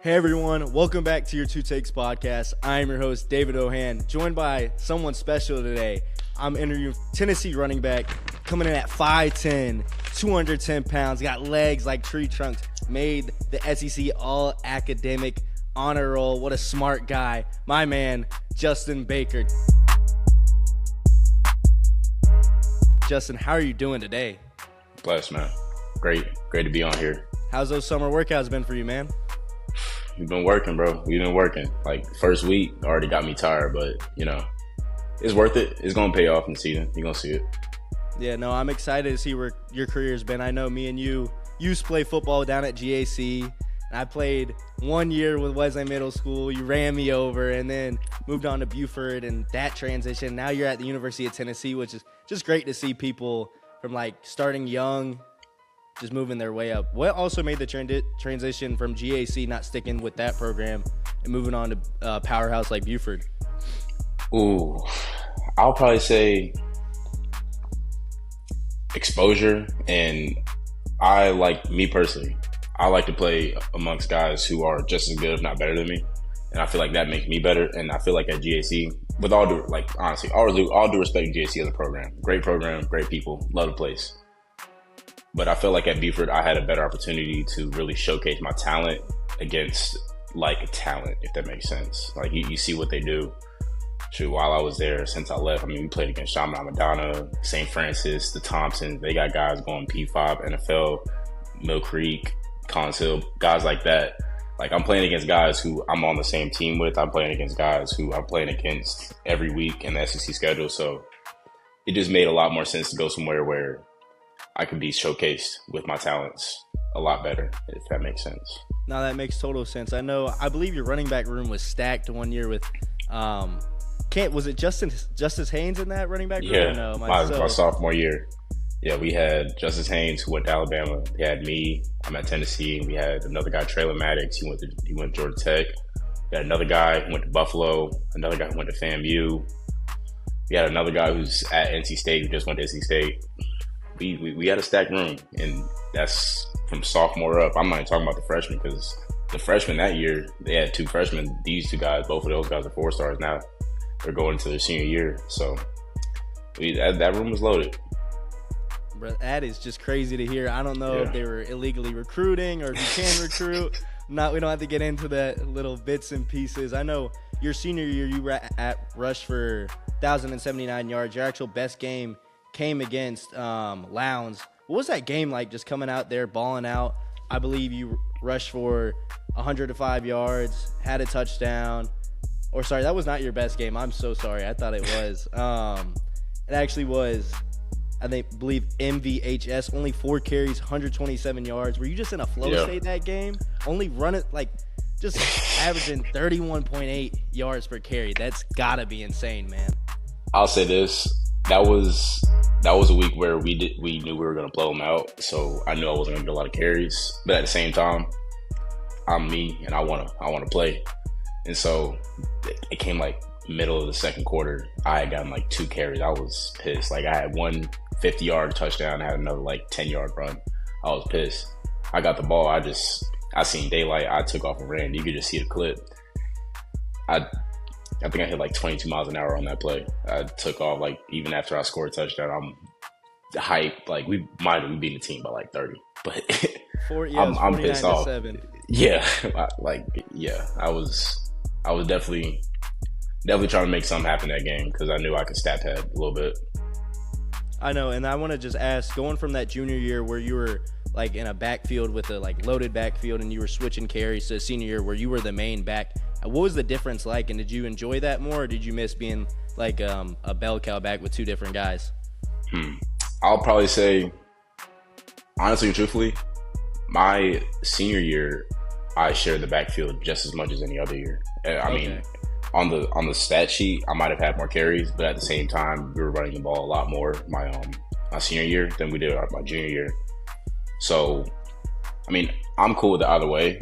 Hey everyone, welcome back to your Two Takes podcast. I am your host, David Ohan, joined by someone special today. I'm interviewing Tennessee running back, coming in at 5'10", 210 pounds, got legs like tree trunks, made the SEC All-Academic honor roll. What a smart guy. My man, Justin Baker. Justin, how are you doing today? Blessed, man. Great to be on here. How's those summer workouts been for you, man? We've been working, bro. We've been working. Like, first week already got me tired, but, it's worth it. It's going to pay off in the season. You're going to see it. Yeah, no, I'm excited to see where your career's been. I know me and you used to play football down at GAC. And I played 1 year with Wesley Middle School. You ran me over and then moved on to Buford and that transition. Now you're at the University of Tennessee, which is just great to see people from, starting young, just moving their way up. What also made the transition from GAC, not sticking with that program, and moving on to powerhouse like Buford? Ooh, I'll probably say exposure. And me personally, I like to play amongst guys who are just as good, if not better than me. And I feel like that makes me better. And I feel like at GAC, with all due, honestly, all due respect to GAC as a program, great people, love the place. But I feel like at Buford, I had a better opportunity to really showcase my talent against talent, if that makes sense. You see what they do. Shoot, while I was there, since I left, we played against Shaman Madonna, St. Francis, the Thompsons. They got guys going P5, NFL, Mill Creek, Collins Hill, guys like that. I'm playing against guys who I'm on the same team with. I'm playing against guys who I'm playing against every week in the SEC schedule. So it just made a lot more sense to go somewhere where I could be showcased with my talents a lot better, if that makes sense. No, that makes total sense. I believe your running back room was stacked 1 year with, was it Justice Haynes in that running back room? Yeah, No, my sophomore year. Yeah, we had Justice Haynes, who went to Alabama. We had me. I'm at Tennessee. And we had another guy, Traylon Maddox. He went to Georgia Tech. We had another guy who went to Buffalo. Another guy who went to FAMU. We had another guy who's at NC State, who just went to NC State. We had a stacked room, and that's from sophomore up. I'm not even talking about the freshmen, because the freshmen that year, they had two freshmen. These two guys, both of those guys are 4-stars now. They're going into their senior year, so that room was loaded. Bro, that is just crazy to hear. I don't know if they were illegally recruiting or if you can recruit. We don't have to get into that little bits and pieces. I know your senior year, you were at Rush for 1,079 yards. Your actual best game came against Lowndes. What was that game like, just coming out there, balling out? I believe you rushed for 105 yards, had a touchdown. Or sorry, that was not your best game. I'm so sorry. I thought it was. It actually was, I believe, MVHS. Only 4 carries, 127 yards. Were you just in a flow state that game? Only running, just averaging 31.8 yards per carry. That's got to be insane, man. I'll say this. That was a week where we knew we were going to blow them out, so I knew I wasn't going to get a lot of carries. But at the same time, I'm me, and I want to play. And so it came middle of the second quarter. I had gotten 2 carries. I was pissed. I had one 50-yard touchdown. I had another 10-yard run. I was pissed. I got the ball. I seen daylight. I took off and ran. You could just see the clip. I think I hit 22 miles an hour on that play. I took off even after I scored a touchdown. I'm hyped. We might have beaten the team by 30, but I'm pissed off. 7. Yeah, I was definitely trying to make something happen that game, because I knew I could stat pad a little bit. I know, and I want to just ask, going from that junior year where you were in a backfield with a loaded backfield and you were switching carries, to senior year where you were the main back, what was the difference like, and did you enjoy that more, or did you miss being a bell cow back with 2 different guys? I'll probably say, honestly and truthfully, my senior year, I shared the backfield just as much as any other year. I mean, on the stat sheet, I might have had more carries, but at the same time, we were running the ball a lot more my senior year than we did my junior year. So, I'm cool with it either way.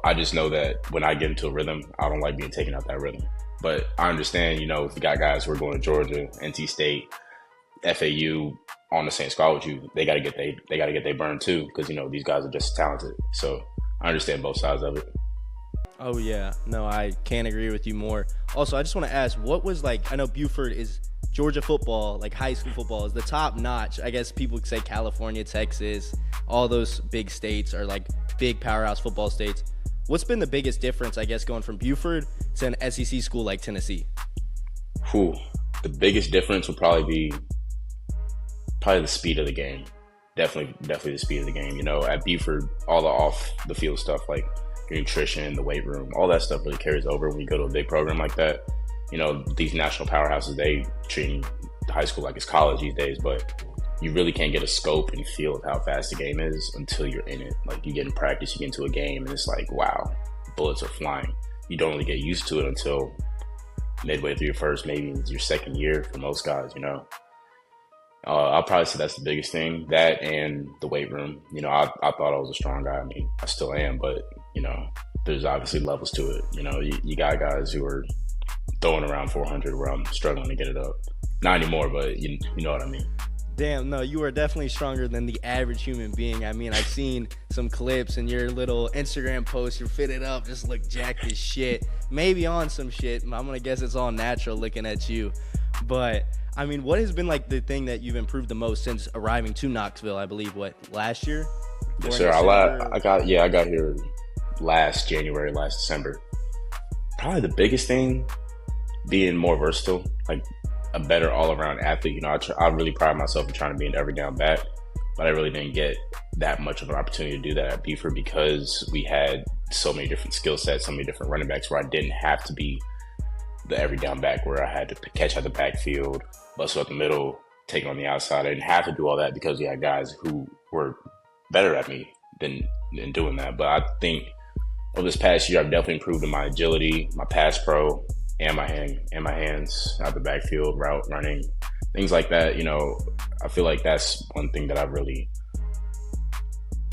I just know that when I get into a rhythm, I don't like being taken out that rhythm. But I understand, if you got guys who are going to Georgia, NC State, FAU on the same squad with you, they got to get their burn too, because these guys are just talented. So I understand both sides of it. Oh yeah, no, I can't agree with you more. Also, I just want to ask, what was like? I know Buford is Georgia football, like high school football, is the top notch. I guess people could say California, Texas, all those big states are like big powerhouse football states. What's been the biggest difference, I guess, going from Buford to an SEC school like Tennessee? Whew. The biggest difference would probably be the speed of the game. Definitely the speed of the game. You know, at Buford, all the off the field stuff like your nutrition, the weight room, all that stuff really carries over when you go to a big program like that. You know, these national powerhouses, they treat high school like it's college these days, but you really can't get a scope and feel of how fast the game is until you're in it. Like you get in practice, you get into a game, and it's like, wow, bullets are flying. You don't really get used to it until midway through your first, maybe your second year for most guys, you know. I'll probably say that's the biggest thing. That and the weight room. You know, I thought I was a strong guy. I mean, I still am, but, you know, there's obviously levels to it. You know, you got guys who are throwing around 400 where I'm struggling to get it up. Not anymore, but you know what I mean. Damn, no, you are definitely stronger than the average human being. I mean, I've seen some clips and your little Instagram posts, you're fitted up, just look jacked as shit. Maybe on some shit. I'm going to guess it's all natural looking at you. But, I mean, what has been, like, the thing that you've improved the most since arriving to Knoxville, I believe, last year? Yes, sir. I got here last January, last December. Probably the biggest thing being more versatile, like a better all-around athlete. You know, I really pride myself in trying to be an every down back, but I really didn't get that much of an opportunity to do that at Buford because we had so many different skill sets, so many different running backs where I didn't have to be the every down back where I had to catch out the backfield, bustle up the middle, take on the outside. I didn't have to do all that because we had guys who were better at me than doing that. But I think over this past year, I've definitely improved in my agility, my pass pro, and my hands out the backfield, route running, things like that. You know, I feel like that's one thing that I've really,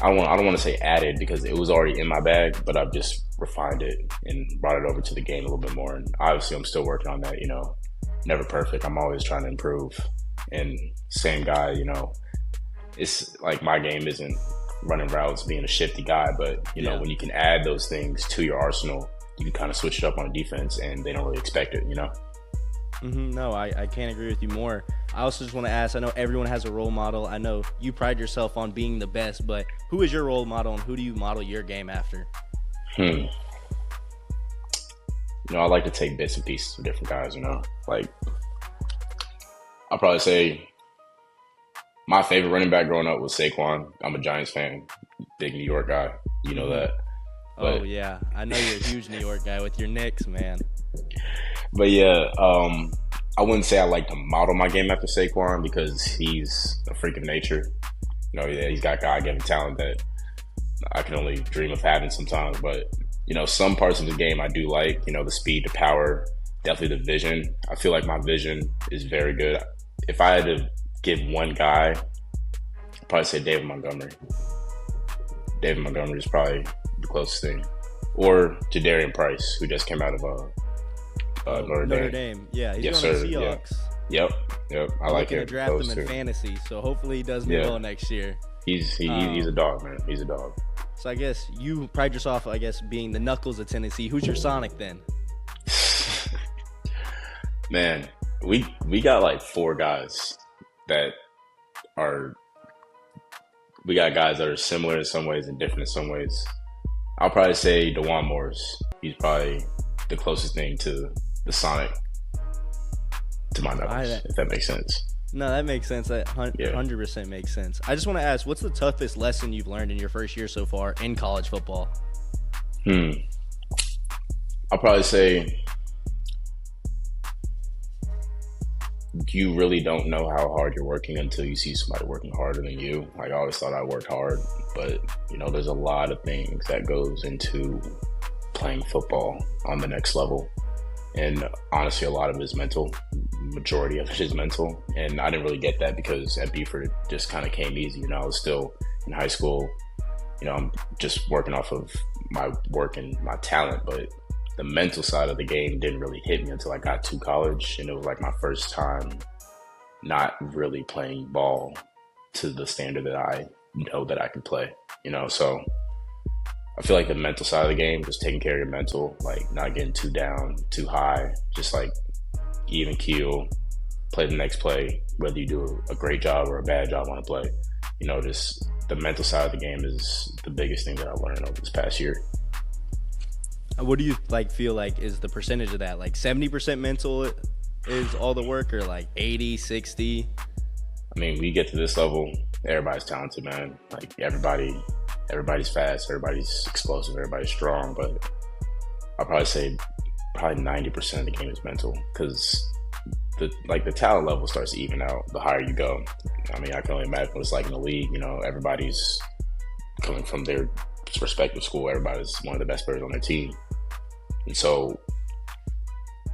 I don't want to say added because it was already in my bag, but I've just refined it and brought it over to the game a little bit more. And obviously I'm still working on that, you know, never perfect. I'm always trying to improve. And same guy, you know, it's like my game isn't running routes, being a shifty guy, but you know, when you can add those things to your arsenal, you can kind of switch it up on defense and they don't really expect it, you know? No, I can't agree with you more. I also just want to ask, I know everyone has a role model. I know you pride yourself on being the best, but who is your role model and who do you model your game after? You know, I like to take bits and pieces of different guys, you know? Like, I'll probably say my favorite running back growing up was Saquon. I'm a Giants fan, big New York guy. You know that. But, oh, yeah. I know you're a huge New York guy with your Knicks, man. But, yeah, I wouldn't say I like to model my game after Saquon because he's a freak of nature. You know, yeah, he's got God-given talent that I can only dream of having sometimes. But, you know, some parts of the game I do like, you know, the speed, the power, definitely the vision. I feel like my vision is very good. If I had to give one guy, I'd probably say David Montgomery. David Montgomery is probably the closest thing. Or Jadarian Price, who just came out of Notre Dame. Yeah, he's yes, going sir. to the Seahawks. Yep. I like him. To draft him in fantasy, so hopefully he does well next year. He's a dog, man. He's a dog. So I guess you pride yourself, being the Knuckles of Tennessee. Who's your Sonic then? Man, we got like four guys that are. We got guys that are similar in some ways and different in some ways. I'll probably say DeJuan Morris. He's probably the closest thing to the Sonic to my Knuckles, if that makes sense. No, that makes sense. That 100% makes sense. I just want to ask, what's the toughest lesson you've learned in your first year so far in college football? I'll probably say you really don't know how hard you're working until you see somebody working harder than you. Like, I always thought I worked hard, but, you know, there's a lot of things that goes into playing football on the next level. And honestly, a lot of it is mental. Majority of it is mental. And I didn't really get that because at Buford, it just kind of came easy. You know, I was still in high school. You know, I'm just working off of my work and my talent. But the mental side of the game didn't really hit me until I got to college. And it was like my first time not really playing ball to the standard that I know that I can play. You know, so I feel like the mental side of the game, just taking care of your mental, like not getting too down, too high, just taking care of your mental, like not getting too down, too high, just like even keel, play the next play, whether you do a great job or a bad job on a play. Just the mental side of the game is the biggest thing that I've learned over this past year. What do you feel like is the percentage of that? Like 70% mental is all the work, or like 80, 60? I mean, we get to this level, everybody's talented, man. Like everybody's fast, everybody's explosive, everybody's strong, but I'll probably say 90% of the game is mental, because the talent level starts to even out the higher you go. I mean, I can only imagine what it's like in the league. Everybody's coming from their respective school. Everybody's one of the best players on their team. And so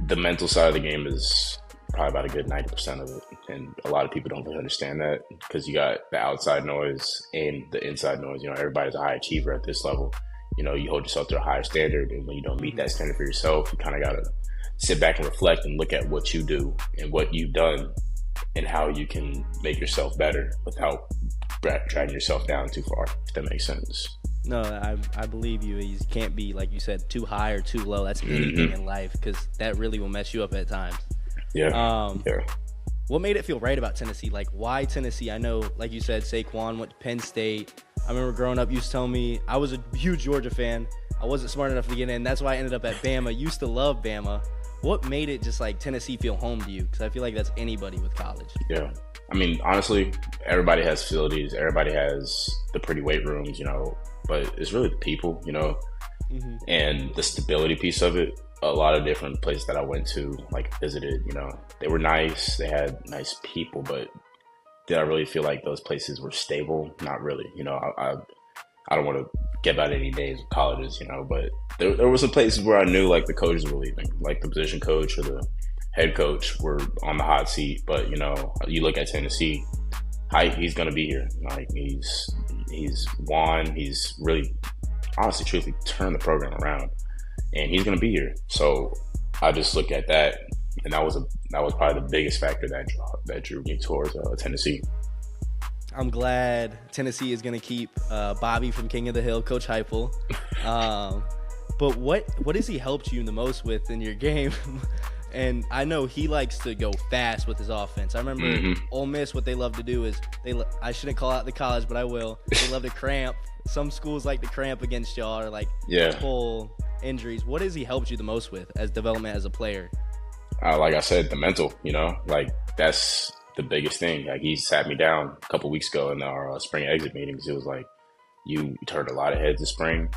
the mental side of the game is probably about a good 90% of it. And a lot of people don't really understand that, because you got the outside noise and the inside noise. Everybody's a high achiever at this level. You hold yourself to a higher standard, and when you don't meet that standard for yourself, you kind of got to sit back and reflect and look at what you do and what you've done and how you can make yourself better without dragging yourself down too far, if that makes sense. No, I believe you. You can't be, like you said, too high or too low. That's anything in life, because that really will mess you up at times. Yeah. What made it feel right about Tennessee? Like, why Tennessee? I know, like you said, Saquon went to Penn State. I remember growing up, you used to tell me, I was a huge Georgia fan. I wasn't smart enough to get in. That's why I ended up at Bama. Used to love Bama. What made it just like Tennessee feel home to you? Because I feel like that's anybody with college. Yeah. I mean, honestly, everybody has facilities. Everybody has the pretty weight rooms, but it's really the people, and the stability piece of it. A lot of different places that I went to, visited, they were nice. They had nice people, but did I really feel like those places were stable? Not really. I don't want to give out any names of colleges, but there were some places where I knew the coaches were leaving, like the position coach or the head coach were on the hot seat. But you look at Tennessee, he's going to be here. He's won. He's really, honestly, truthfully turned the program around, and he's going to be here. So I just look at that, and that was probably the biggest factor that drew me towards Tennessee. I'm glad Tennessee is going to keep Bobby from King of the Hill, Coach Heupel. But what has he helped you the most with in your game? And I know he likes to go fast with his offense. I remember Ole Miss, what they love to do is I shouldn't call out the college, but I will. They love to cramp. Some schools like to cramp against y'all, or pull injuries. What has he helped you the most with as development as a player? Like I said, the mental. That's the biggest thing. He sat me down a couple weeks ago in our spring exit meetings. It was like, you turned a lot of heads this spring,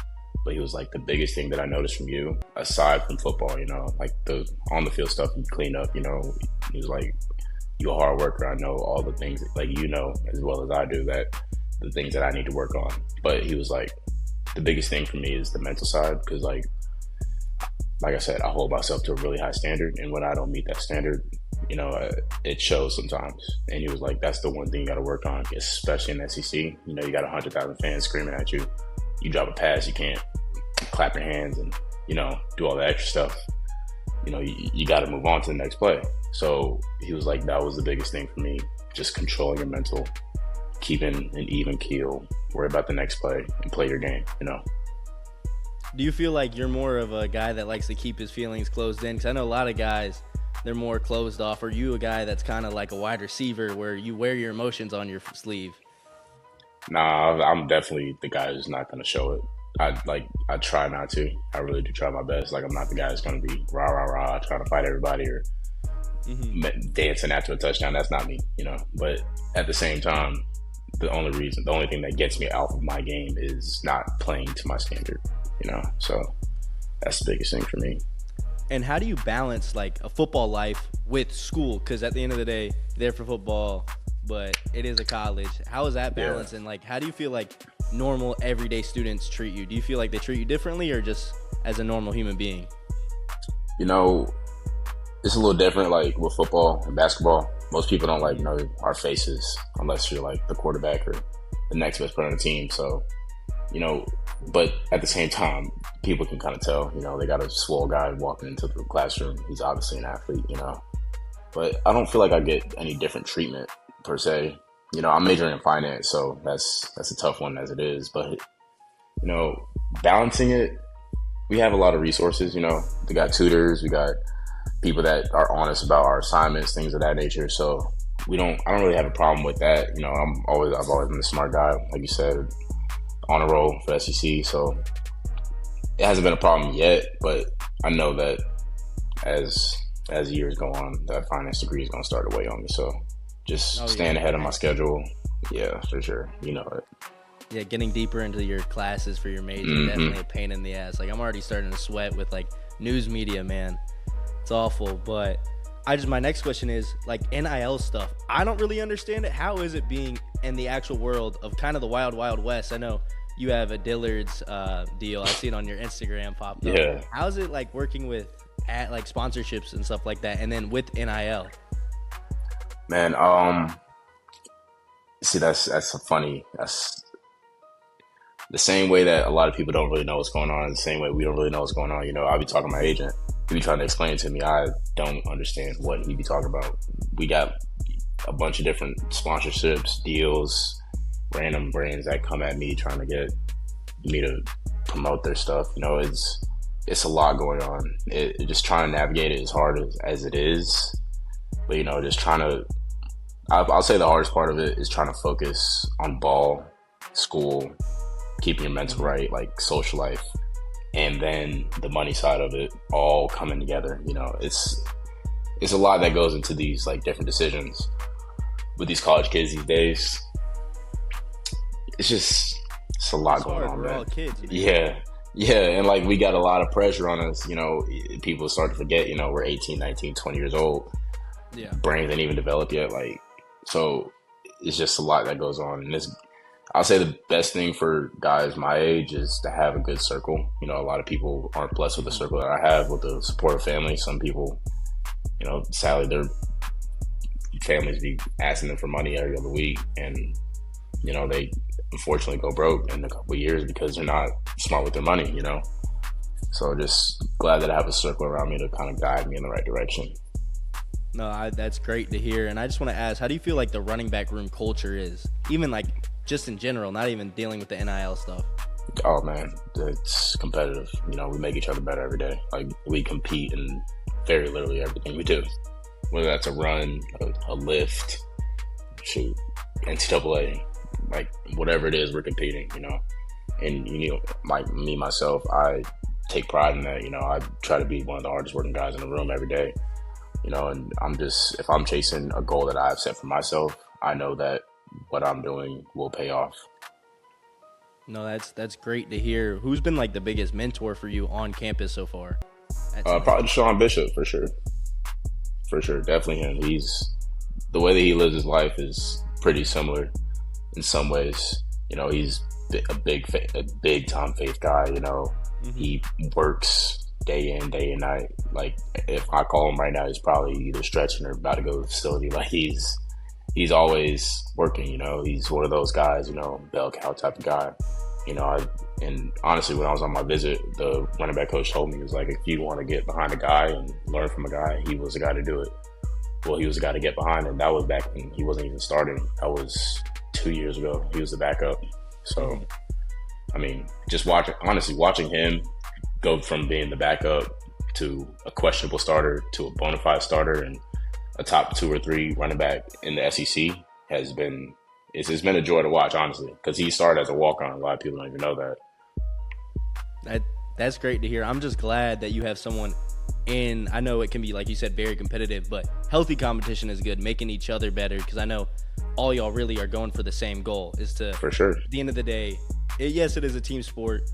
but he was like, the biggest thing that I noticed from you, aside from football, the on the field stuff you clean up, he was like, you're a hard worker. I know all the things as well as I do, that the things that I need to work on. But he was like, the biggest thing for me is the mental side, because like I said, I hold myself to a really high standard, and when I don't meet that standard, it shows sometimes. And he was like, that's the one thing you got to work on, especially in SEC. You got 100,000 fans screaming at you. You drop a pass, you can't clap your hands and, do all the extra stuff. You got to move on to the next play. So he was like, that was the biggest thing for me, just controlling your mental, keeping an even keel, worry about the next play, and play your game, Do you feel like you're more of a guy that likes to keep his feelings closed in? Because I know a lot of guys, they're more closed off. Are you a guy that's kind of like a wide receiver where you wear your emotions on your sleeve? Nah, I'm definitely the guy who's not going to show it. I try not to. I really do try my best. I'm not the guy that's going to be rah, rah, rah, trying to fight everybody or dancing after a touchdown. That's not me, But at the same time, the only thing that gets me out of my game is not playing to my standard, So that's the biggest thing for me. And how do you balance a football life with school? Because at the end of the day, you're there for football, but it is a college. How is that balance? Yeah. And how do you feel like normal everyday students treat you? Do you feel like they treat you differently, or just as a normal human being? It's a little different with football and basketball. Most people don't know our faces unless you're the quarterback or the next best player on the team. So, but at the same time, people can kind of tell, they got a swole guy walking into the classroom. He's obviously an athlete, but I don't feel like I get any different treatment per se. I'm majoring in finance, so that's a tough one as it is. But you know, balancing it, we have a lot of resources, you know. We got tutors, we got people that are honest about our assignments, things of that nature. So I don't really have a problem with that. You know, I've always been the smart guy, like you said, on a roll for SEC. So it hasn't been a problem yet, but I know that as years go on, that finance degree is going to start to weigh on me. So just staying ahead of my schedule. Yeah, for sure. You know it. Yeah, getting deeper into your classes for your major, definitely a pain in the ass. Like, I'm already starting to sweat with, like, news media, man. It's awful. But my next question is, like, NIL stuff. I don't really understand it. How is it being in the actual world of kind of the wild, wild west? I know you have a Dillard's deal. I see it on your Instagram popped up. Yeah. How's it, like, working with, like, sponsorships and stuff like that, and then with NIL? Man, see, that's the same way that a lot of people don't really know what's going on, the same way we don't really know what's going on. You know, I'll be talking to my agent. He be trying to explain it to me. I don't understand what he be talking about. We got a bunch of different sponsorships, deals, random brands that come at me trying to get me to promote their stuff. You know, it's a lot going on. Just trying to navigate it as hard as it is. But, you know, just trying to, I'll say the hardest part of it is trying to focus on ball, school, keeping your mental right, like social life, and then the money side of it all coming together. You know, it's a lot that goes into these, like, different decisions with these college kids these days. It's a lot going on, man. All kids, man. Yeah, and, like, we got a lot of pressure on us. You know, people start to forget, you know, we're 18, 19, 20 years old. Yeah, brains ain't even developed yet. Like, so it's just a lot that goes on, and I'll say the best thing for guys my age is to have a good circle. You know, a lot of people aren't blessed with the circle that I have, with the supportive family. Some people, you know, sadly, their families be asking them for money every other week, and, you know, they unfortunately go broke in a couple of years because they're not smart with their money, you know. So just glad that I have a circle around me to kind of guide me in the right direction. No, that's great to hear. And I just want to ask, how do you feel like the running back room culture is? Even, like, just in general, not even dealing with the NIL stuff. Oh, man, it's competitive. You know, we make each other better every day. Like, we compete in very literally everything we do. Whether that's a run, a lift, shoot, NCAA, like, whatever it is, we're competing, you know. And, you know, like me, myself, I take pride in that. You know, I try to be one of the hardest working guys in the room every day. You know, and if I'm chasing a goal that I've set for myself, I know that what I'm doing will pay off. No, that's great to hear. Who's been, like, the biggest mentor for you on campus so far? Probably Sean Bishop, for sure. For sure, definitely him. The way that he lives his life is pretty similar in some ways. You know, he's a big time faith guy. You know, he works day in, day and night. Like, if I call him right now, he's probably either stretching or about to go to the facility. Like, he's always working, you know. He's one of those guys, you know, bell cow type of guy. You know, and honestly, when I was on my visit, the running back coach told me, he was like, if you want to get behind a guy and learn from a guy, he was the guy to do it. Well, he was the guy to get behind, and that was back when he wasn't even starting. That was 2 years ago. He was the backup. So, I mean, just watching him go from being the backup to a questionable starter to a bona fide starter and a top 2 or 3 running back in the SEC it's been a joy to watch, honestly, because he started as a walk-on. A lot of people don't even know that. That's great to hear. I'm just glad that you have someone in. I know it can be, like you said, very competitive, but healthy competition is good, making each other better, because I know all y'all really are going for the same goal, is to, for sure, at the end of the day, yes, it is a team sport,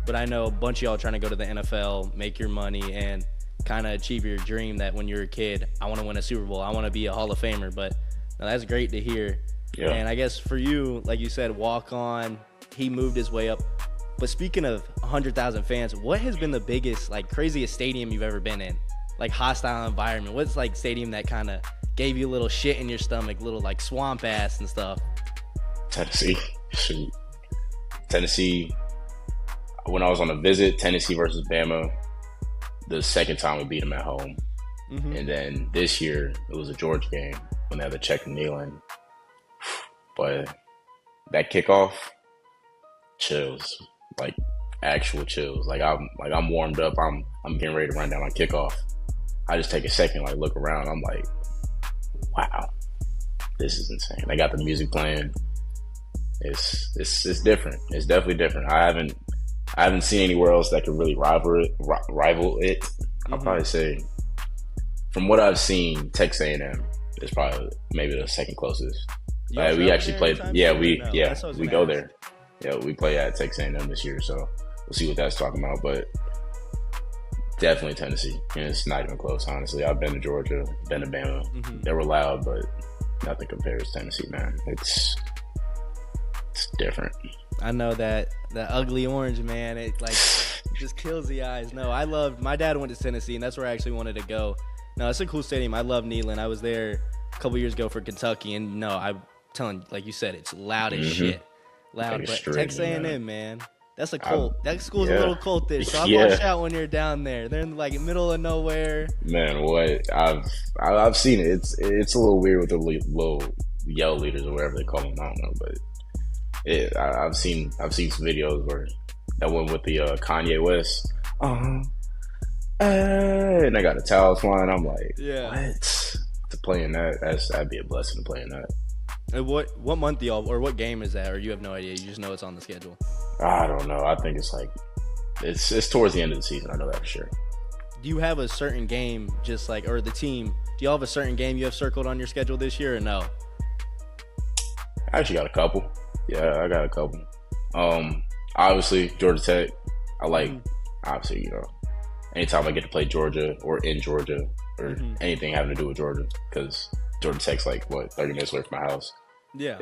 but I know a bunch of y'all trying to go to the NFL, make your money, and kind of achieve your dream that when you're a kid, I want to win a Super Bowl, I want to be a Hall of Famer. But no, that's great to hear. Yeah. And I guess for you, like you said, walk on, he moved his way up. But speaking of 100,000 fans, what has been the biggest, like, craziest stadium you've ever been in? Like, hostile environment. What's, like, stadium that kind of gave you a little shit in your stomach, little, like, swamp ass and stuff? Tennessee. Shoot. Tennessee. When I was on a visit, Tennessee versus Bama, the second time we beat them at home. And then this year, it was a Georgia game when they had the check and kneeling. But that kickoff, chills. like actual chills. I'm warmed up. I'm getting ready to run down on kickoff. I just take a second, like look around. I'm like, wow, this is insane. They got the music playing. It's different. It's definitely different. I haven't seen anywhere else that could really rival it. I'll probably say, from what I've seen, Texas A&M is probably maybe the second closest. We actually played. We go there. Yeah, we play at Texas A&M this year, so we'll see what that's talking about. But definitely Tennessee. And it's not even close, honestly. I've been to Georgia, been to Bama. They were loud, but nothing compares to Tennessee, man. It's different. I know that ugly orange, man. It like just kills the eyes. No, my dad went to Tennessee, and that's where I actually wanted to go. No, it's a cool stadium. I love Neyland. I was there a couple years ago for Kentucky, and no, I'm telling you, like you said, it's loud as shit. Loud, but Texas A&M, man. That's a cult. That school's a little cultish. So I watch out when you're down there. They're in like middle of nowhere. Man, what I've seen it. It's a little weird with the little yell leaders or whatever they call them. I don't know, but I've seen some videos where that went with the Kanye West. And I got the towels flying. I'm like, what? To play in that, that'd be a blessing to play in that. And what month y'all, or what game is that? Or you have no idea? You just know it's on the schedule. I don't know. I think it's like it's towards the end of the season. I know that for sure. Do you have a certain game, just like, or the team? Do y'all have a certain game you have circled on your schedule this year, or no? I actually got a couple. Yeah, I got a couple. Obviously Georgia Tech. I like obviously, anytime I get to play Georgia or in Georgia or anything having to do with Georgia, because Georgia Tech's like 30 minutes away from my house. Yeah,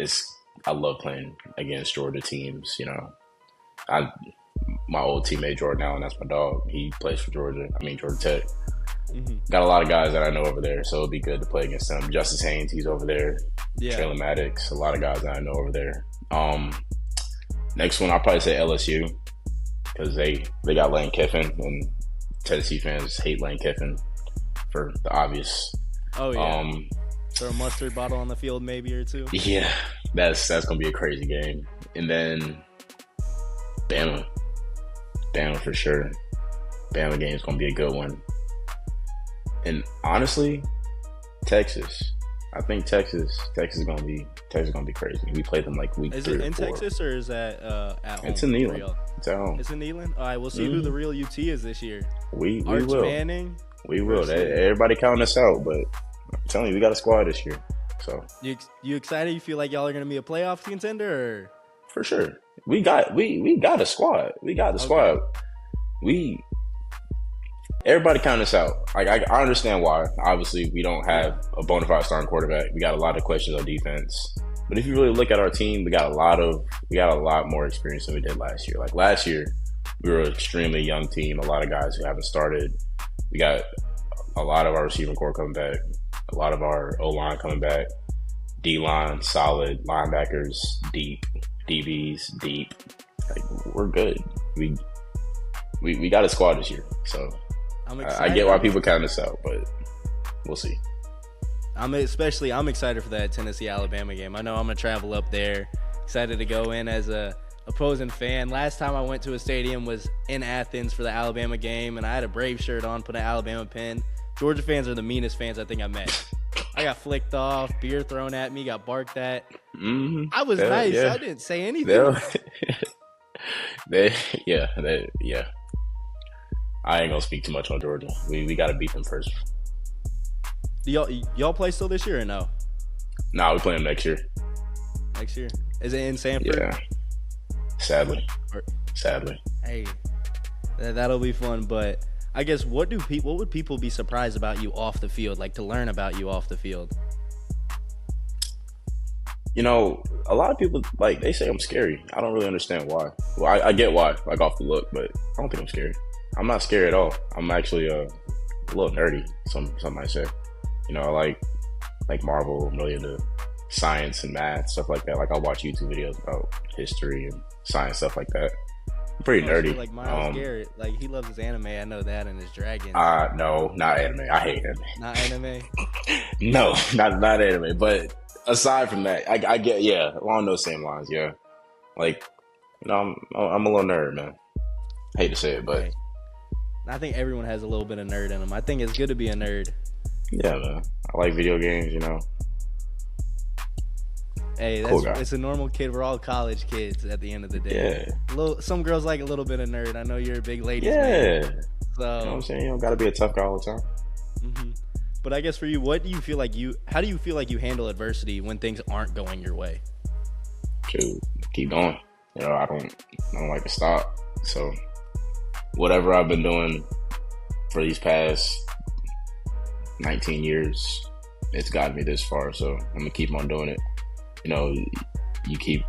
I love playing against Georgia teams. My old teammate Jordan Allen, that's my dog. He plays for Georgia Tech. Got a lot of guys that I know over there, so it'd be good to play against them. Justice Haynes, he's over there. Traylon Maddox, a lot of guys that I know over there. Next one, I'll probably say LSU, because they got Lane Kiffin, and Tennessee fans hate Lane Kiffin for the obvious. Oh yeah. Throw a mustard bottle on the field, maybe, or two. Yeah, that's gonna be a crazy game. And then Bama for sure. Bama game's gonna be a good one. And honestly, Texas. I think Texas is gonna be crazy. We played them like week 3 or 4. Is it in Texas, or is that at home? It's in Neyland. It's at home. It's in Neyland. All right, we'll see who the real UT is this year. We Arch will. Manning. We will. Everybody counting us out, but I'm telling you, we got a squad this year. So you excited? You feel like y'all are gonna be a playoff contender? Or? For sure. We got a squad. We got the squad. Everybody counting us out. Like I understand why. Obviously, we don't have a bona fide starting quarterback. We got a lot of questions on defense. But if you really look at our team, we got a lot more experience than we did last year. Like last year, we were an extremely young team. A lot of guys who haven't started. We got a lot of our receiving core coming back. A lot of our O-line coming back. D-line, solid. Linebackers, deep. DBs, deep. Like, we're good. We got a squad this year. So I get why people count us out, but we'll see. I'm excited for that Tennessee-Alabama game. I know I'm going to travel up there. Excited to go in as a opposing fan. Last time I went to a stadium was in Athens for the Alabama game, and I had a Brave shirt on, put an Alabama pin. Georgia fans are the meanest fans I think I met. I got flicked off, beer thrown at me, got barked at. I was nice. Yeah. I didn't say anything. I ain't gonna speak too much on Georgia. We gotta beat them first. Do y'all play still this year or no? Nah, we play them next year. Next year? Is it in Sanford? Yeah. Sadly. Hey, that'll be fun. But I guess what would people be surprised about you off the field, like to learn about you off the field? A lot of people, like, they say I'm scary. I don't really understand why. Well, I get why, like, off the look, but I don't think I'm scary. I'm not scary at all. I'm actually a little nerdy, some might say. I like Marvel. I'm really into science and math, stuff like that. Like, I'll watch YouTube videos about history and science, stuff like that. I'm pretty nerdy. Like Miles Garrett, like, he loves his anime. I know that, and his dragons. No, not anime. I hate anime. Not anime? No, not anime. But aside from that, I get, along those same lines, yeah. Like, You know, I'm a little nerd, man. Hate to say it, but Hey, I think everyone has a little bit of nerd in them. I think it's good to be a nerd. yeah, man. I like video games. You know, Hey, cool guy. it's a normal kid. We're all college kids at the end of the day. Yeah, Some girls like a little bit of nerd. I know you're a big ladies yeah. man. You know what I'm So, saying? You don't got to be a tough guy all the time. hmm but I guess for you, how do you feel like you handle adversity when things aren't going your way? Shoot, keep going. You know, I don't like to stop. So whatever I've been doing for these past 19 years, it's gotten me this far. So I'm gonna keep on doing it. You know, you keep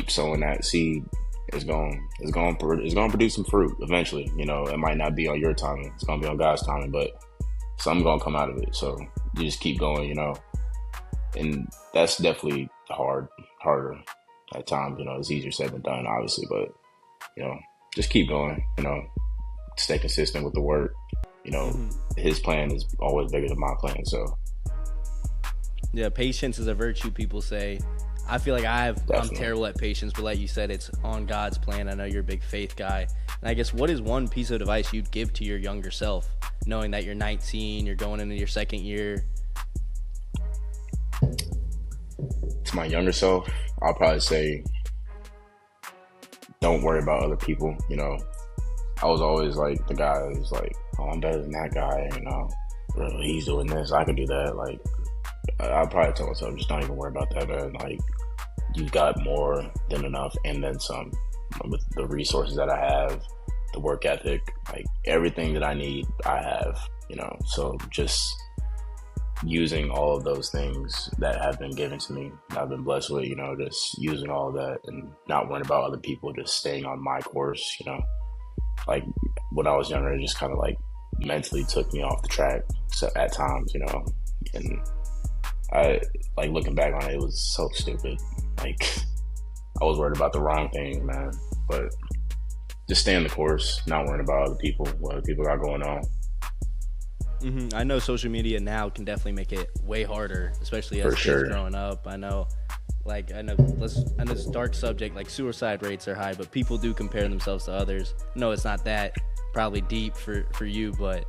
sowing that seed. It's going to produce some fruit eventually. You know, it might not be on your timing. It's gonna be on God's timing, but something's gonna come out of it. So you just keep going. You know, and that's definitely harder at times. You know, it's easier said than done, obviously, but you know, just keep going. You know, stay consistent with the work. You know, hmm his plan is always bigger than my plan. So Yeah, patience is a virtue, people say. I feel like I'm definitely. terrible at patience, but like you said, it's on God's plan. I know you're a big faith guy. And I guess what is one piece of advice you'd give to your younger self, knowing that you're 19, you're going into your second year? To my younger self, I'll probably say, don't worry about other people. You know, I was always like the guy who's like, oh, I'm better than that guy. You know, "Bro, he's doing this, I could do that. Like, I'll probably tell myself, just don't even worry about that, man. Like, you've got more than enough and then some with the resources that I have, the work ethic, like everything that I need, I have, you know. So just using all of those things that have been given to me, that I've been blessed with, you know, just using all of that and not worrying about other people, just staying on my course, you know. Like when I was younger, it just kind of like mentally took me off the track at times, you know. And I like looking back on it, it was so stupid. Like I was worried about the wrong things, man. But just stay on the course, not worrying about other people, what other people got going on. I know social media now can definitely make it way harder, especially as For kids sure. growing up. I know this dark subject, like suicide rates are high, but people do compare themselves to others. No, it's not that probably deep for you, but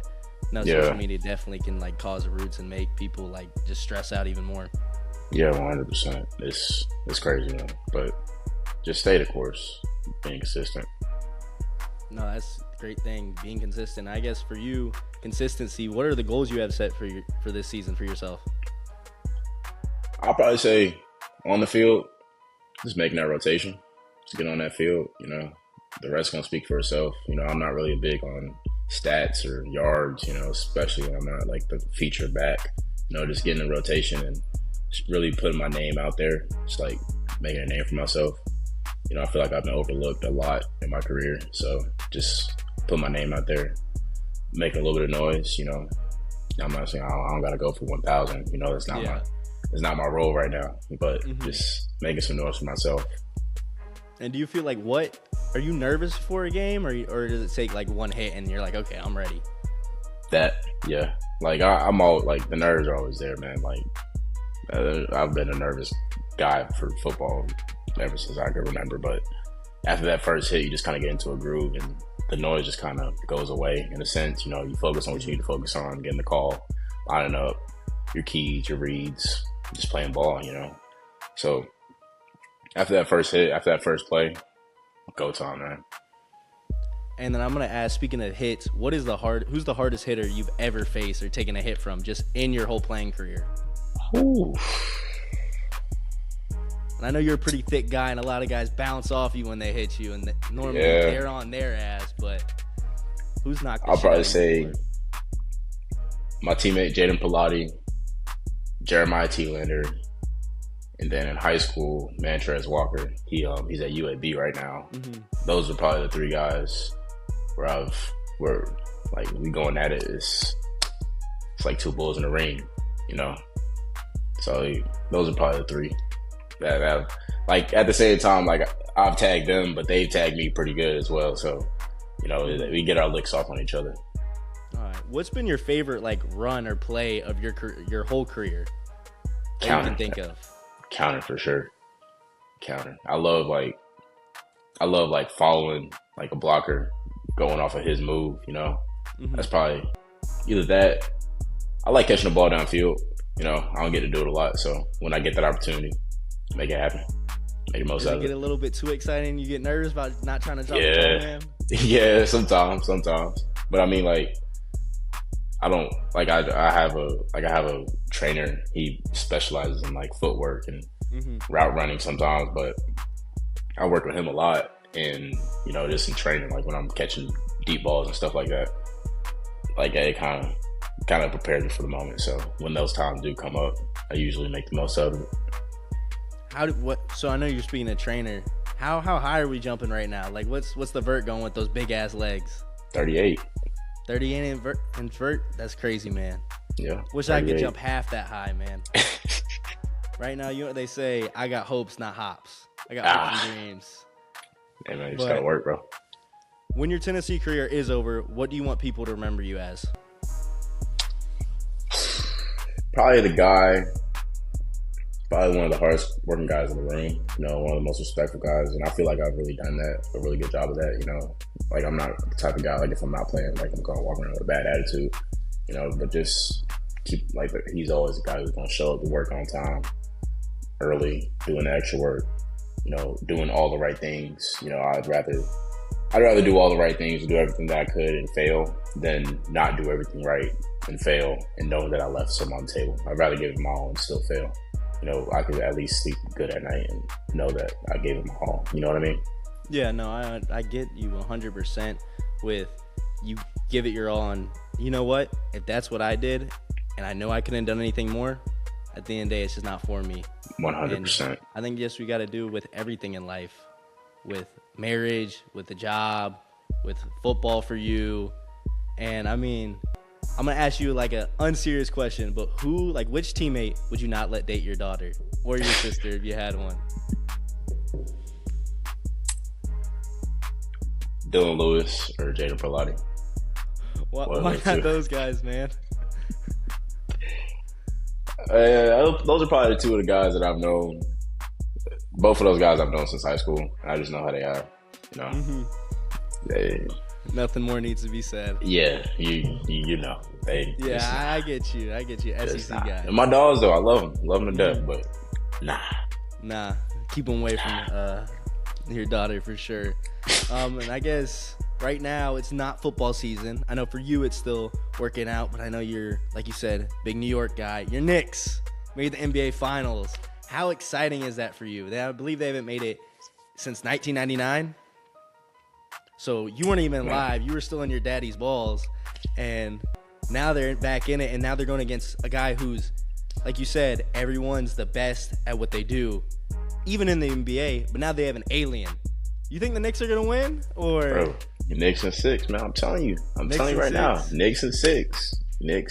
no, Yeah. social media definitely can like cause roots and make people like just stress out even more. Yeah, 100%. It's crazy, man. But just stay the course, being consistent. No, that's a great thing, being consistent. I guess for you, consistency, what are the goals you have set for this season for yourself? I'll probably say on the field, just making that rotation. Just get on that field, you know. The rest gonna speak for itself. You know, I'm not really big on stats or yards, you know, especially when I'm not like the feature back. You know, just getting in rotation and just really putting my name out there. Just like making a name for myself. You know, I feel like I've been overlooked a lot in my career. So just put my name out there, making a little bit of noise, you know. I'm not saying I don't gotta go for 1,000. You know, it's not my role right now. But just making some noise for myself. And do you feel like are you nervous for a game, or does it take like one hit and you're like, okay, I'm ready? That, yeah. Like I'm all like the nerves are always there, man. Like I've been a nervous guy for football ever since I can remember. But after that first hit, you just kind of get into a groove, and the noise just kind of goes away in a sense. You know, you focus on what you need to focus on, getting the call, lining up, your keys, your reads, just playing ball. You know, so after that first hit, after that first play, go time, man. And then I'm gonna ask, speaking of hits, who's the hardest hitter you've ever faced or taken a hit from, just in your whole playing career? Ooh. And I know you're a pretty thick guy, and a lot of guys bounce off you when they hit you, and normally Yeah. they're on their ass. But who's knocked the I'll shit probably out of you say before? my teammate Jaden Pilati, Jeremiah Thielander, and then in high school, Mantrez Walker. He's at UAB right now. Those are probably the three guys where like we going at it. It's like two bulls in a ring, you know. So those are probably the three that have, like, at the same time, like I've tagged them, but they've tagged me pretty good as well. So, you know, we get our licks off on each other. All right. What's been your favorite like run or play of your whole career that you can think of? Counter for sure. Counter. I love like I love like following like a blocker, going off of his move. That's probably either that. I like catching the ball downfield. I don't get to do it a lot, so when I get that opportunity, make it happen. Make the most Does out it of get it. a little bit too exciting? You get nervous about not trying to drop the Yeah. ball, man? Yeah, sometimes. But I mean, like, I don't like. I have a trainer. He specializes in like footwork and route running sometimes, but I work with him a lot, and just in training, like when I'm catching deep balls and stuff like that. Like it kind of prepares me for the moment. So when those times do come up, I usually make the most of it. So I know you're speaking to trainer. How high are we jumping right now? Like what's the vert going with those big ass legs? 38. 38 in vert? That's crazy, man. Yeah. Wish 38. I could jump half that high, man. Right now, you know what they say, I got hopes, not hops. I got hopes and dreams. Hey man, you just gotta work, bro. When your Tennessee career is over, what do you want people to remember you as? Probably one of the hardest working guys in the room, one of the most respectful guys. And I feel like I've really done a really good job of that, Like I'm not the type of guy, like if I'm not playing, like I'm going to walk around with a bad attitude, but just keep, like he's always the guy who's going to show up to work on time, early, doing the extra work, doing all the right things. I'd rather do all the right things and do everything that I could and fail than not do everything right and fail and know that I left some on the table. I'd rather give it my all and still fail. I could at least sleep good at night and know that I gave it my all. You know what I mean? Yeah, no, I get you 100% with you give it your all. And you know what? If that's what I did and I know I couldn't have done anything more, at the end of the day, it's just not for me. 100%. And I think we got to do with everything in life, with marriage, with the job, with football for you. And I mean, I'm going to ask you like an unserious question, but which teammate would you not let date your daughter or your sister if you had one? Dylan Lewis or Jaden Perlotti. Why not those guys, man? Those are probably the two of the guys that I've known. Both of those guys I've known since high school. I just know how they are. Nothing more needs to be said. Yeah, you know. I get you. SEC guy. And my dogs, though, I love them to death, but nah. Keep them away from your daughter for sure. And I guess right now it's not football season. I know for you it's still working out, but I know you're, like you said, big New York guy. Your Knicks made the NBA Finals. How exciting is that for you? I believe they haven't made it since 1999. So you weren't even live. You were still in your daddy's balls. And now they're back in it, and now they're going against a guy who's, like you said, everyone's the best at what they do, even in the NBA. But now they have an alien. You think the Knicks are going to win? Or bro, Knicks in 6, man. I'm telling you right now. Knicks in 6. I'm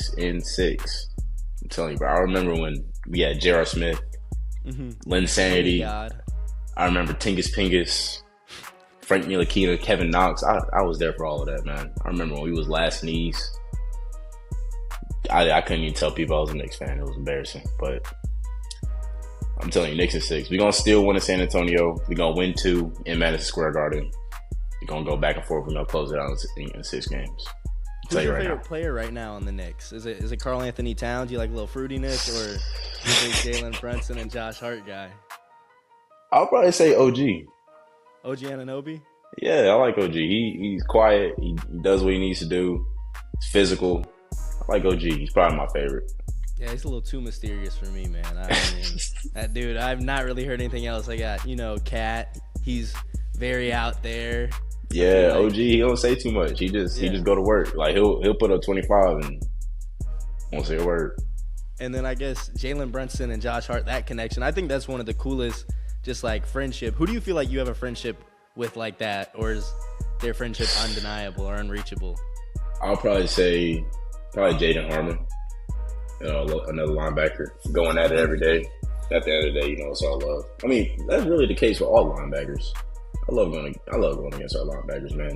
telling you, bro. I remember when we had J.R. Smith, Lynn Sanity. Oh, I remember Tingus Pingus, Frank Ntilikina, Kevin Knox. I was there for all of that, man. I remember when we was last knees. I couldn't even tell people I was a Knicks fan. It was embarrassing. But I'm telling you, Knicks in 6. We're going to still win in San Antonio. We're going to win 2 in Madison Square Garden. We're going to go back and forth. We're going to close it out in 6 games. Who's your favorite player right now on the Knicks? Is it Karl Anthony Towns? You like a little fruitiness, or is it Jalen Brunson and Josh Hart guy? I'll probably say OG. OG Anunoby? Yeah, I like OG. He's quiet. He does what he needs to do. He's physical. I like OG. He's probably my favorite. Yeah, he's a little too mysterious for me, man. I mean, that dude, I've not really heard anything else. I got, Cat. He's very out there. Yeah, OG, he don't say too much. He just go to work. Like he'll put up 25 and won't say a word. And then I guess Jalen Brunson and Josh Hart, that connection. I think that's one of the coolest, just like friendship. Who do you feel like you have a friendship with like that, or is their friendship undeniable or unreachable? I'll probably say Jaden Harmon, another linebacker, going at it every day. At the end of the day, it's all love. I mean, that's really the case for all linebackers. I love going against our linebackers, man.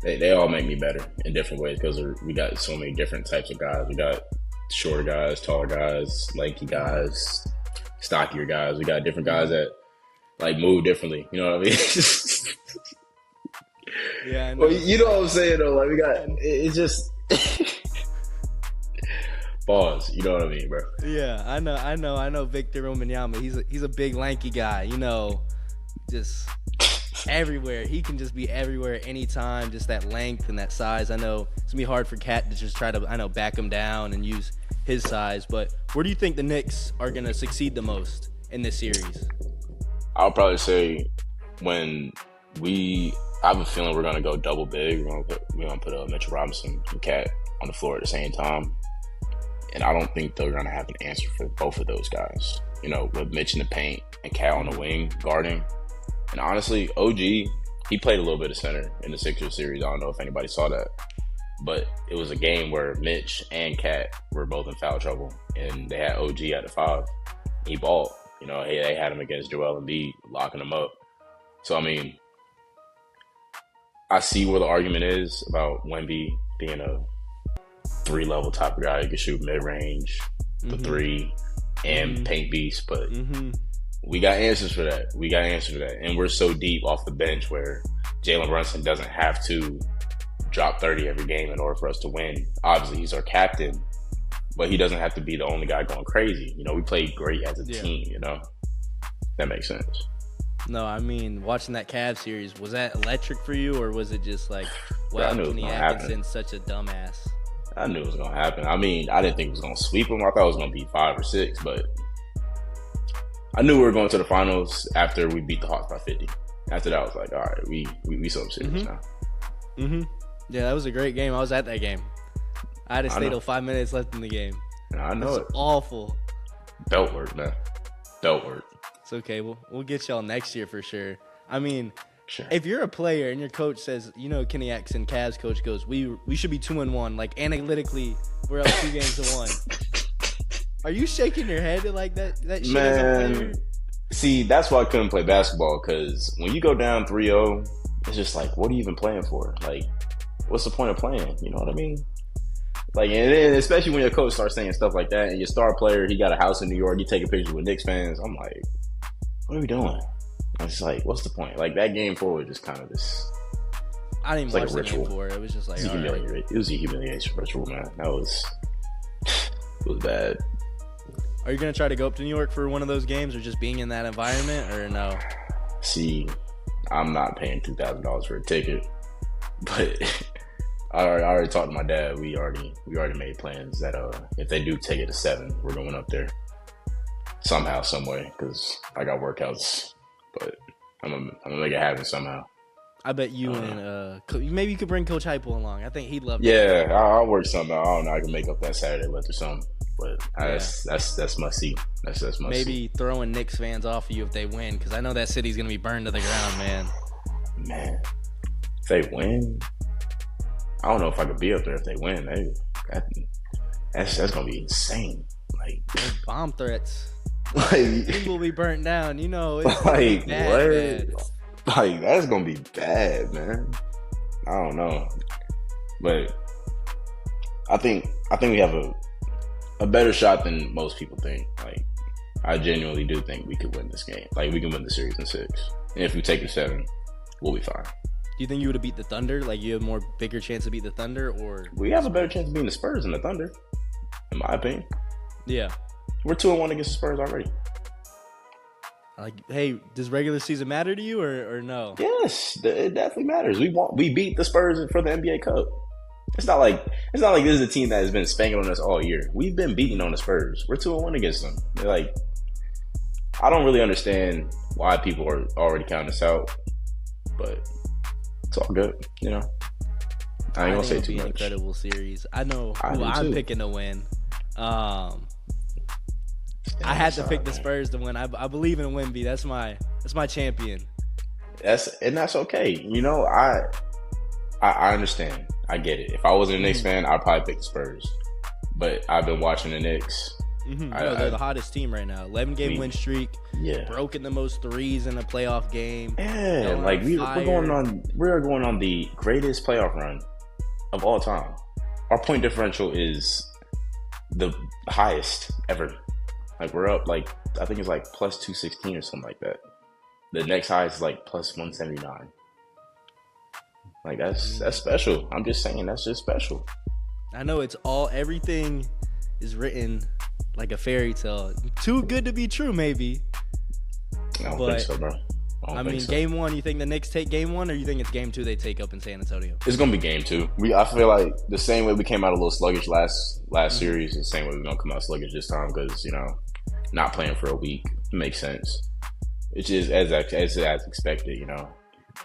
They all make me better in different ways because we got so many different types of guys. We got shorter guys, taller guys, lanky guys, stockier guys. We got different guys that like move differently. You know what I mean? Yeah, I know. Well, you know what I'm saying though. Like we got it's just pause. You know what I mean, bro? Yeah, I know. Victor Wembanyama. He's a big lanky guy. You know, just everywhere. He can just be everywhere anytime. Just that length and that size. I know it's gonna be hard for Cat to just try to back him down and use his size. But where do you think the Knicks are gonna succeed the most in this series? I'll probably say when I have a feeling we're gonna go double big. We're gonna put Mitchell Robinson and Cat on the floor at the same time, and I don't think they're gonna have an answer for both of those guys. You know, with Mitch in the paint and Cat on the wing guarding. And honestly, OG, he played a little bit of center in the Sixers series. I don't know if anybody saw that, but it was a game where Mitch and Cat were both in foul trouble, and they had OG at the 5. He balled. You know, they had him against Joel Embiid, locking him up. So, I mean, I see where the argument is about Wemby being a 3-level type of guy. He can shoot mid-range, the 3, and paint beast. But we got answers for that. And we're so deep off the bench where Jalen Brunson doesn't have to drop 30 every game in order for us to win. Obviously, he's our captain, but he doesn't have to be the only guy going crazy. You know, we played great as a team, you know? That makes sense. No, I mean, watching that Cavs series, was that electric for you, or was it just like, wow, Kenny Atkinson's such a dumbass? I knew it was going to happen. I mean, I didn't think it was going to sweep them. I thought it was going to be 5 or 6, but I knew we were going to the finals after we beat the Hawks by 50. After that, I was like, all right, we so serious now. Yeah, that was a great game. I was at that game. I had to stay till 5 minutes left in the game. I know it. Awful. Belt work, man. Belt work. It's okay. We'll get y'all next year for sure. I mean, if you're a player and your coach says, you know, Kenny Atkinson, Cavs coach goes, we should be 2-1. Like analytically, we're up 2 games to 1. Are you shaking your head like that shit as a player? See, that's why I couldn't play basketball, because when you go down 3-0, it's just like, what are you even playing for? Like, what's the point of playing? You know what I mean? Like, and then especially when your coach starts saying stuff like that, and your star player, he got a house in New York, you taking pictures with Knicks fans. I'm like, what are we doing? It's like, what's the point? Like, that game 4 was just kind of this. I didn't even watch the game 4. It was just like, it was a humiliation ritual, man. It was bad. Are you going to try to go up to New York for one of those games, or just being in that environment, or no? See, I'm not paying $2,000 for a ticket, but I already talked to my dad. We already made plans that if they do take it to 7, we're going up there somehow, some way, because I got workouts. But I'm gonna make it happen somehow. I bet you and maybe you could bring Coach Heupel along. I think he'd love. Yeah, I'll work something out. I don't know. I can make up that Saturday left or something. But that's my seat. That's my maybe throwing Knicks fans off of you if they win, because I know that city's gonna be burned to the ground, man. Man, if they win, I don't know if I could be up there if they win. That's gonna be insane. Like bomb threats. Like people will be burnt down. You know, it's like bad. Like that's gonna be bad, man. I don't know, but I think we have a better shot than most people think. Like I genuinely do think we could win this game. Like we can win the series in 6, and if we take it 7, we'll be fine. Do you think you would have beat the Thunder? Like you have more bigger chance to beat the Thunder, or we have a better chance of beating the Spurs than the Thunder, in my opinion. Yeah. We're 2-1 against the Spurs already. Like, hey, does regular season matter to you or no? Yes, it definitely matters. We beat the Spurs for the NBA Cup. It's not like this is a team that has been spanking on us all year. We've been beating on the Spurs. We're 2-1 against them. They're like, I don't really understand why people are already counting us out, but it's all good, you know. I ain't gonna say too much. An incredible series. I know who I'm picking to win. I had to pick the Spurs to win. I believe in Wemby. That's my champion. That's okay. You know, I understand. I get it. If I wasn't a Knicks fan, I'd probably pick the Spurs. But I've been watching the Knicks. They're the hottest team right now. 11-game win streak. Yeah. Broken the most threes in a playoff game. Yeah, like we're going on the greatest playoff run of all time. Our point differential is the highest ever. Like we're up like I think it's like plus 216 or something like that. The next highest is like plus 179. Like that's special. I'm just saying that's just special. I know everything is written like a fairy tale. Too good to be true, maybe. I don't think so, bro. I mean, game one, you think the Knicks take game one, or you think it's game two they take up in San Antonio? It's gonna be game two. I feel like the same way we came out a little sluggish last series, the same way we're gonna come out sluggish this time because not playing for a week makes sense. It's just as expected,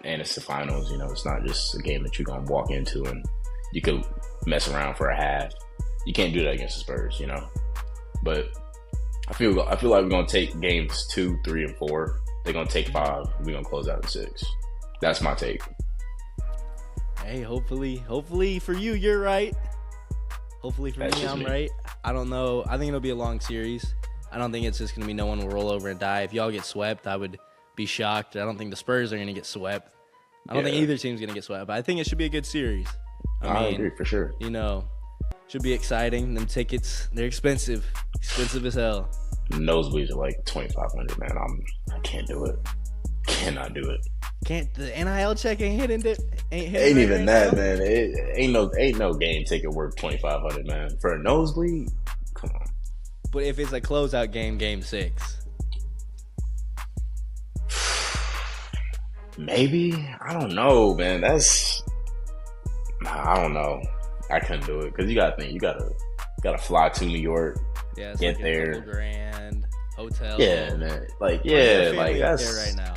and it's the finals. It's not just a game that you're gonna walk into and you could mess around for a half. You can't do that against the Spurs, But I feel like we're gonna take games 2, 3, and 4. They're gonna take 5. We're gonna close out in 6. That's my take. Hey, hopefully for you, you're right. Hopefully for me, I'm right. I don't know. I think it'll be a long series. I don't think it's just gonna be no one will roll over and die. If y'all get swept, I would be shocked. I don't think the Spurs are gonna get swept. I don't think either team's gonna get swept. But I think it should be a good series. I agree for sure. Should be exciting. Them tickets, they're expensive as hell. Nosebleeds are like $2,500, man. I can't do it. Cannot do it. Can't the NIL check ain't hitting it? Ain't even that, man. It ain't no game ticket worth $2,500, man. For a nosebleed, come on. But if it's a closeout game, game 6. Maybe. I don't know, man. I don't know. I couldn't do it because you gotta think you gotta fly to New York. Yeah, it's get like there. a $2,000 hotel. Yeah, man. Like that's there right now.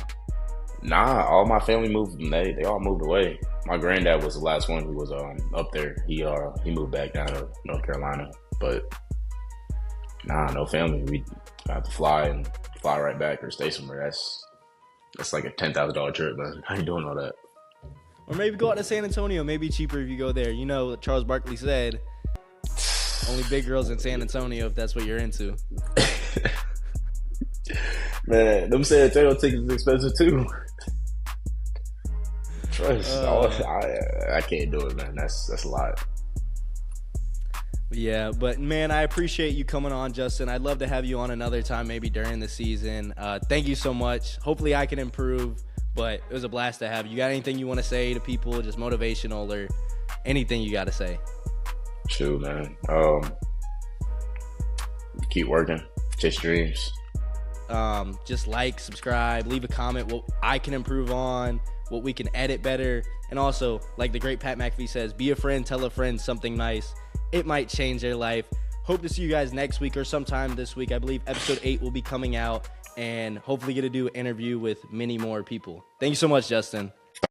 Nah, all my family moved. They all moved away. My granddad was the last one who was up there. He moved back down to North Carolina, but nah, no family. We have to fly right back or stay somewhere. That's like a $10,000 trip, man. I ain't doing all that. Or maybe go out to San Antonio. Maybe cheaper if you go there. Charles Barkley said, only big girls in San Antonio if that's what you're into. Man, them San Antonio tickets is expensive too. Trust. I can't do it, man. That's a lot. Yeah, but man, I appreciate you coming on, Justin. I'd love to have you on another time, maybe during the season. Thank you so much. Hopefully I can improve, but it was a blast to have you. Got anything you want to say to people, just motivational or anything you got to say? Shoot, man. Keep working. Chase dreams. Just like, subscribe, leave a comment what I can improve on, what we can edit better. And also, like the great Pat McAfee says, be a friend, tell a friend something nice. It might change their life. Hope to see you guys next week or sometime this week. I believe episode 8 will be coming out, and hopefully get to do an interview with many more people. Thank you so much, Justin.